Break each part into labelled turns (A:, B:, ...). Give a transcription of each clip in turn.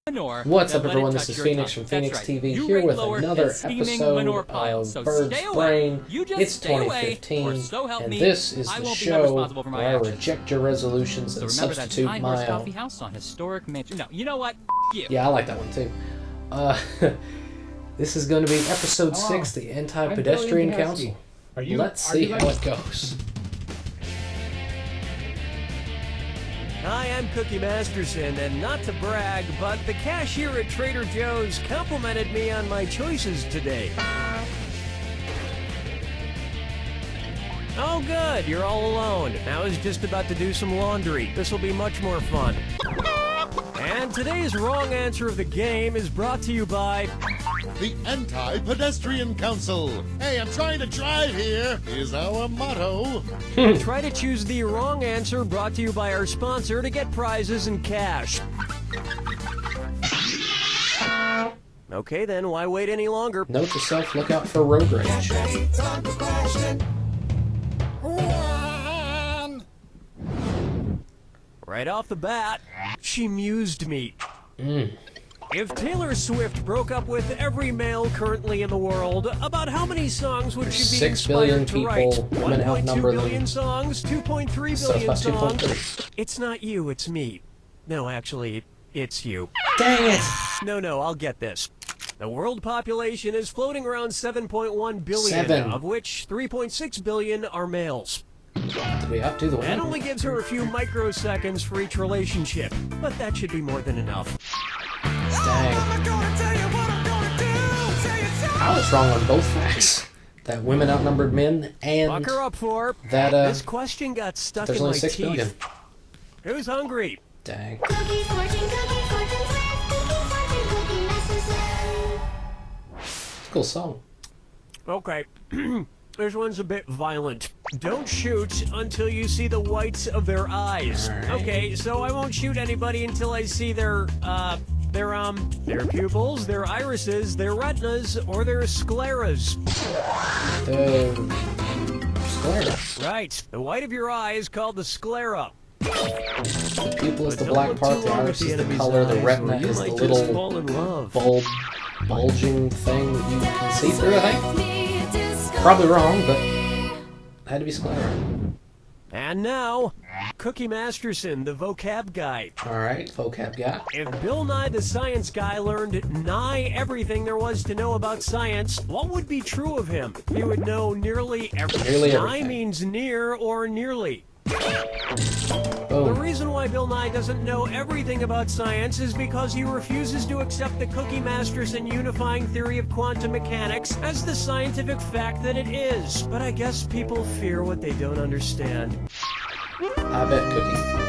A: What's up, everyone? This is Phoenix from Phoenix TV here with another episode of Bird's Brain. It's 2015, and this is the show where I reject your resolutions and substitute my own. Yeah, I like that one too. This is going to be episode 6, the Anti-Pedestrian Council. Let's see how it goes.
B: Hi, I'm Cookie Masterson, and not to brag, but the cashier at Trader Joe's complimented me on my choices today. Oh good, you're all alone. I was just about to do some laundry. This will be much more fun. And today's wrong answer of the game is brought to you by
C: the Anti-Pedestrian Council. Hey, I'm trying to drive here, is our motto.
B: Try to choose the wrong answer, brought to you by our sponsor, to get prizes and cash. Okay then, why wait any longer?
A: Note to self, look out for road rage.
B: Right off the bat, she mused me. If Taylor Swift broke up with every male currently in the world, about how many songs would she be
A: 6 billion
B: inspired to write?
A: people. Women
B: 1.2
A: outnumber
B: billion
A: them.
B: songs? 2.3
A: So
B: billion
A: it's about
B: songs?
A: 2.3.
B: It's not you, it's me. No, actually, it's you.
A: Dang it!
B: No, I'll get this. The world population is floating around 7.1 billion,
A: 7.
B: of which 3.6 billion are males.
A: Did we outdo the
B: That
A: women?
B: only gives her a few microseconds for each relationship, but that should be more than enough.
A: Dang. I was wrong on both facts. That women outnumbered men, and
B: Buck her up for
A: that
B: this question got stuck
A: there's
B: in my
A: only 6 billion.
B: teeth. Who's hungry?
A: Dang. It's a cool song.
B: Okay. This one's a bit violent. Don't shoot until you see the whites of their eyes.
A: Alright.
B: Okay, so I won't shoot anybody until I see their pupils, their irises, their retinas, or their scleras.
A: The sclera.
B: Right. The white of your eye is called the sclera.
A: The pupil is the
B: But don't
A: black
B: look
A: part,
B: too
A: the
B: long at
A: iris
B: the
A: is the
B: enemy's
A: color, the
B: eyes,
A: retina
B: or you
A: is the
B: might just
A: little
B: fall in love.
A: bulging thing that you can see through, I think. Probably wrong, but it had to be sclera.
B: And now, Cookie Masterson, the vocab guy.
A: Alright, vocab guy.
B: If Bill Nye the Science Guy learned nigh everything there was to know about science, what would be true of him? He would know nearly everything.
A: Nearly
B: Nigh
A: everything.
B: means near or nearly. The
A: Boom.
B: reason why Bill Nye doesn't know everything about science is because he refuses to accept the Cookie Masterson unifying theory of quantum mechanics as the scientific fact that it is. But I guess people fear what they don't understand.
A: I bet Cookie.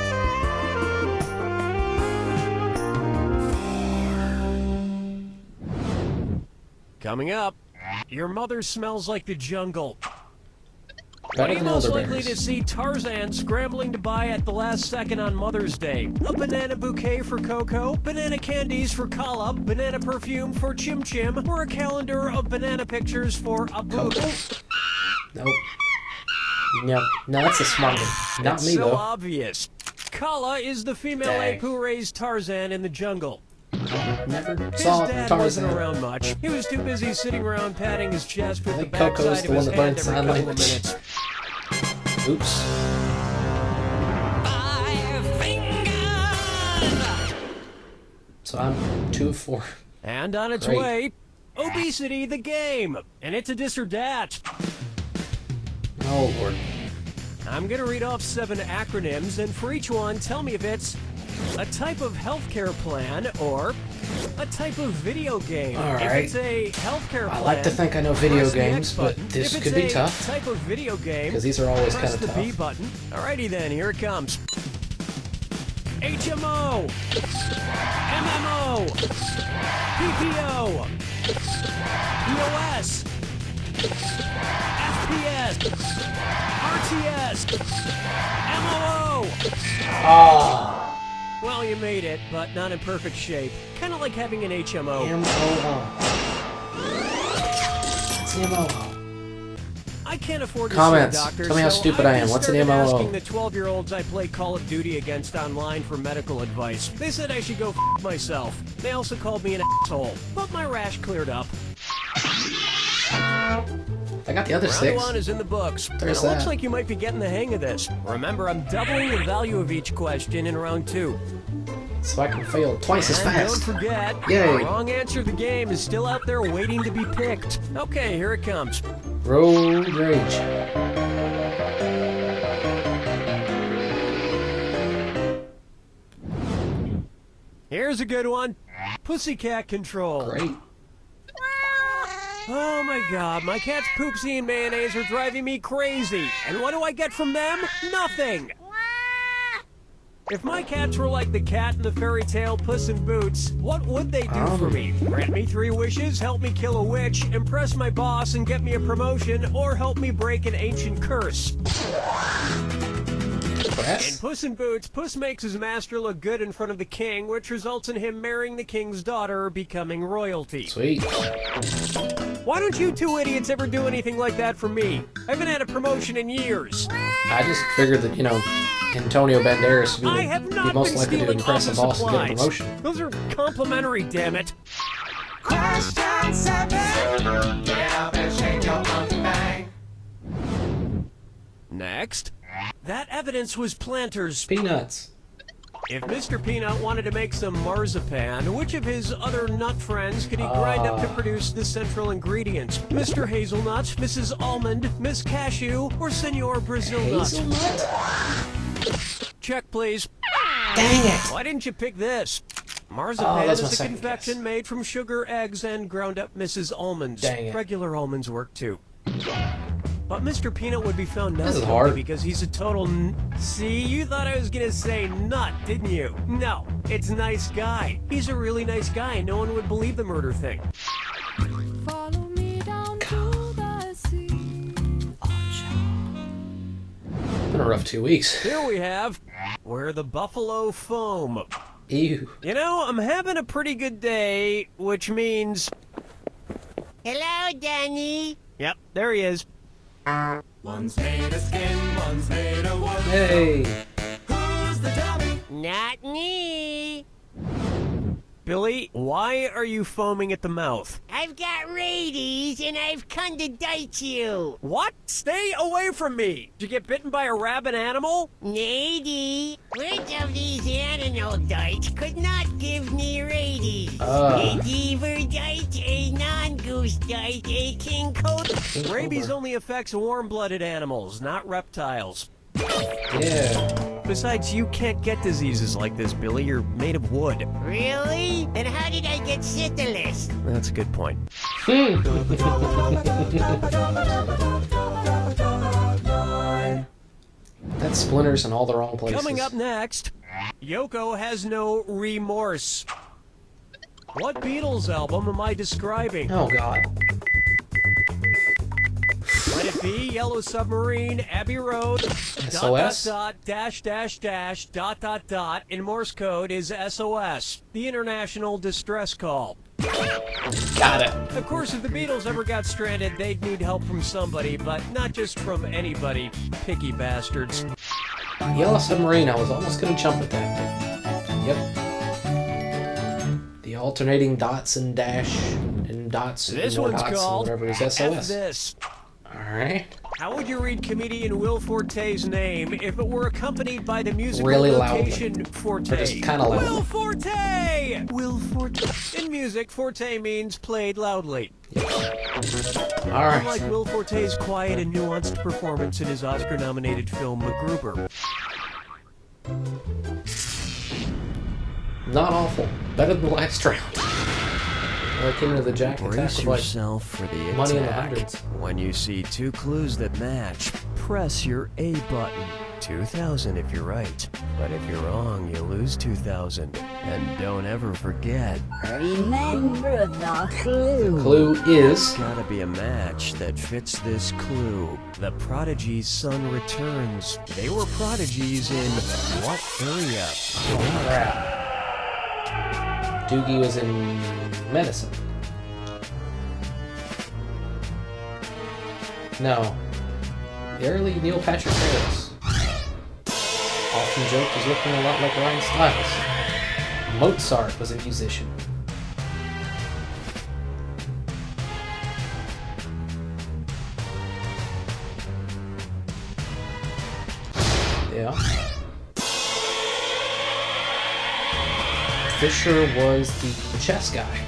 B: Coming up, your mother smells like the jungle. What
A: Better
B: are you
A: than
B: most
A: elderberries.
B: likely to see Tarzan scrambling to buy at the last second on Mother's Day? A banana bouquet for Coco, banana candies for Kala, banana perfume for Chim Chim, or a calendar of banana pictures for Abu?
A: Coco. Nope. No, that's a smart one. Not
B: It's
A: me,
B: so
A: though.
B: obvious. Kala is the female
A: Dang.
B: ape who raised Tarzan in the jungle.
A: Never
B: His
A: saw
B: dad
A: Tarzan.
B: wasn't around much. He was too busy sitting around patting his chest with
A: I
B: the
A: think Coco's
B: backside
A: the
B: of
A: one
B: his
A: that
B: hand
A: learned
B: every
A: sign
B: couple of
A: language.
B: minutes.
A: Oops. So I'm 2 of 4.
B: And on its
A: Great.
B: way, Obesity the Game. And it's a dis or dat.
A: Oh, Lord.
B: I'm going to read off 7 acronyms, and for each one, tell me if it's a type of healthcare plan or a type of video game.
A: All
B: If
A: right.
B: it's a healthcare plan,
A: I like to think I know video
B: press the X
A: games, but
B: button.
A: this
B: If
A: could
B: it's
A: be
B: a
A: tough.
B: type of video game,
A: Because these are always
B: press
A: kind of
B: the B
A: tough.
B: button. Alrighty then, here it comes. HMO, MMO, PPO, EOS, FPS, RTS, MOO.
A: Ah,
B: Well, you made it, but not in perfect shape. Kind of like having an HMO.
A: M-O-O. It's M-O-O.
B: I can't afford to
A: Comments.
B: see a doctor,
A: Tell me how
B: so
A: stupid I
B: I've
A: am.
B: just
A: What's an
B: started
A: MLO?
B: asking the 12-year-olds I play Call of Duty against online for medical advice. They said I should go f myself. They also called me an asshole, but my rash cleared up.
A: I got the other
B: Round
A: 6.
B: 1 is in the books. And it
A: There's
B: looks
A: that.
B: like you might be getting the hang of this. Remember, I'm doubling the value of each question in round 2.
A: So I can fail twice as
B: And
A: fast.
B: don't forget,
A: Yay.
B: the wrong answer of the game is still out there waiting to be picked. Okay, here it comes.
A: Road rage.
B: Here's a good one. Pussycat control.
A: Great.
B: Oh my god, my cat's poopsie and mayonnaise are driving me crazy. And what do I get from them? Nothing! If my cats were like the cat in the fairy tale Puss in Boots, what would they do for me? Grant me 3 wishes, help me kill a witch, impress my boss and get me a promotion, or help me break an ancient curse. In Puss in Boots, Puss makes his master look good in front of the king, which results in him marrying the king's daughter, becoming royalty.
A: Sweet.
B: Why don't you 2 idiots ever do anything like that for me? I haven't had a promotion in years.
A: I just figured that, you know, Antonio Banderas would
B: I have
A: be
B: not
A: most
B: been
A: likely to
B: stealing
A: impress a
B: office
A: boss and get a
B: supplies.
A: promotion.
B: Those are complimentary, damn it.
D: Question 7. Get up and shake your monkey bang.
B: Next. That evidence was Planters.
A: Peanuts.
B: If Mr. Peanut wanted to make some marzipan, which of his other nut friends could he grind up to produce the central ingredients? Mr. Hazelnut, Mrs. Almond, Miss Cashew, or Senor Brazil Nut?
A: Hazelnut?
B: Check, please.
A: Dang it!
B: Why didn't you pick this?
A: Oh,
B: Marzipan
A: that's my
B: is a
A: second
B: confection
A: guess.
B: made from sugar, eggs, and ground up Mrs. Almonds.
A: Dang it.
B: Regular almonds work too. But Mr. Peanut would be found not
A: This is
B: guilty
A: hard.
B: because he's a total See, you thought I was gonna say nut, didn't you? No, it's nice guy. He's a really nice guy. No one would believe the murder thing.
E: Follow me down to the sea.
A: Been a rough 2 weeks.
B: Here we have Where the Buffalo Foam.
A: Ew.
B: You know, I'm having a pretty good day, which means...
F: Hello, Danny.
B: Yep, there he is.
D: One's made of skin, one's made of wood.
A: Hey.
D: Who's the dummy?
F: Not me.
B: Billy, why are you foaming at the mouth?
F: I've got rabies and I've come to date you.
B: What? Stay away from me! Did you get bitten by a rabid animal?
F: Lady, which of these animal dites could not give me rabies?
A: Ah.
F: A beaver dite, a non-goose dite, a king cobra.
B: Rabies only affects warm-blooded animals, not reptiles.
A: Yeah.
B: Besides, you can't get diseases like this, Billy. You're made of wood.
F: Really? And how did I get syphilis?
B: That's a good point.
A: That's splinters in all the wrong places.
B: Coming up next, Yoko has no remorse. What Beatles album am I describing?
A: Oh, God.
B: Let it be Yellow Submarine, Abbey Road,
A: SOS? ..
B: in Morse code is SOS, the International Distress Call.
A: Got it.
B: Of course, if the Beatles ever got stranded, they'd need help from somebody, but not just from anybody. Picky bastards.
A: Yellow Submarine, I was almost going to jump at that. Yep. The alternating dots and dash and dots
B: This
A: and more
B: one's
A: dots
B: called
A: and whatever is
B: F
A: SOS.
B: This.
A: Alright.
B: How would you read comedian Will Forte's name if it were accompanied by the musical
A: Really loudly.
B: notation Forte?
A: Or just kinda loud.
B: Will Forte! Will Forte. In music, Forte means played loudly.
A: Alright.
B: Unlike Will Forte's quiet and nuanced performance in his Oscar-nominated film MacGruber.
A: Not awful. Better than the last round. I came into the jack and
B: Brace
A: tackle like
B: yourself for the
A: money in the
B: attack.
A: hundreds.
B: When you see 2 clues that match, press your A button. 2,000 if you're right, but if you're wrong, you lose 2,000. And don't ever forget,
E: Remember the clue.
A: Clue is
B: gotta be a match that fits this clue. The prodigy's son returns. They were prodigies in what area?
A: crap. Doogie was in medicine. No. The early Neil Patrick Harris. Often joked as looking a lot like Ryan Stiles. Mozart was a musician. Yeah. Fisher was the chess guy.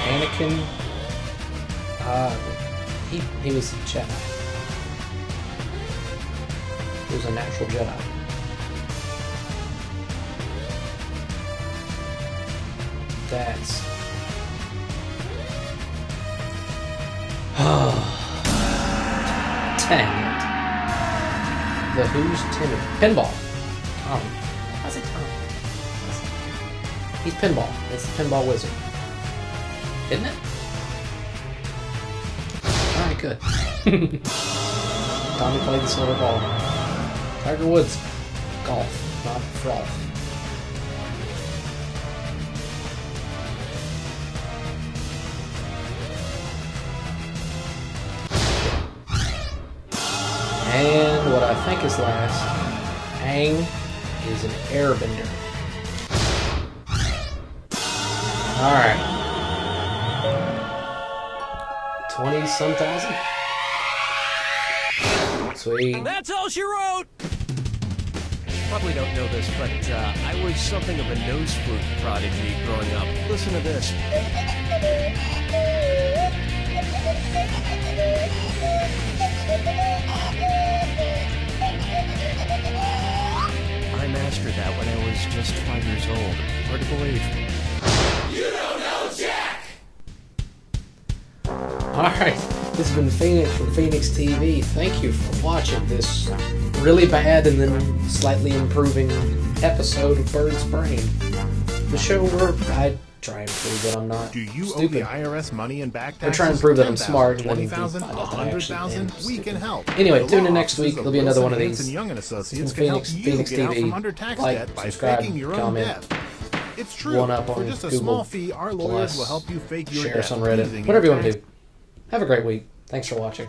A: Anakin, he was a Jedi. He was a natural Jedi. That's... Dang it. The Who's Timmy? Pinball. Tommy. How's it Tommy? He's Pinball. It's the Pinball Wizard. Isn't it? Alright, good. Tommy played the silver ball. Tiger Woods. Golf, not froth. And what I think is last, Aang is an airbender. Alright. 20-some thousand? Sweet.
B: That's all she wrote! Probably don't know this, but I was something of a nose flute prodigy growing up. Listen to this. I mastered that when I was just 5 years old. Hard to believe.
D: You don't know Jack!
A: Alright, this has been Phoenix from Phoenix TV. Thank you for watching this really bad and then slightly improving episode of Bird's Brain. The show where I try and prove that I'm not
G: Do you
A: stupid.
G: owe the IRS money in back taxes?
A: I try and prove that I'm
G: 10,000,
A: smart, and then
G: 20,000,
A: find out that I actually am
G: 100,000, we
A: stupid.
G: can help.
A: Anyway,
G: The
A: tune in
G: law
A: next week.
G: offices
A: There'll
G: of
A: be another one of
G: Wilson,
A: these.
G: Hanson, Young and Associates
A: From
G: can help
A: Phoenix
G: you get
A: TV.
G: out from under tax
A: Like,
G: debt by
A: subscribe,
G: faking your own
A: comment,
G: death. It's true.
A: one up on
G: For just a
A: Google
G: small fee, our lawyers
A: Plus,
G: will help you fake your
A: share
G: debt
A: us on Reddit.
G: using
A: Whatever you
G: your
A: want to
G: tax
A: do. Have a great week. Thanks for watching.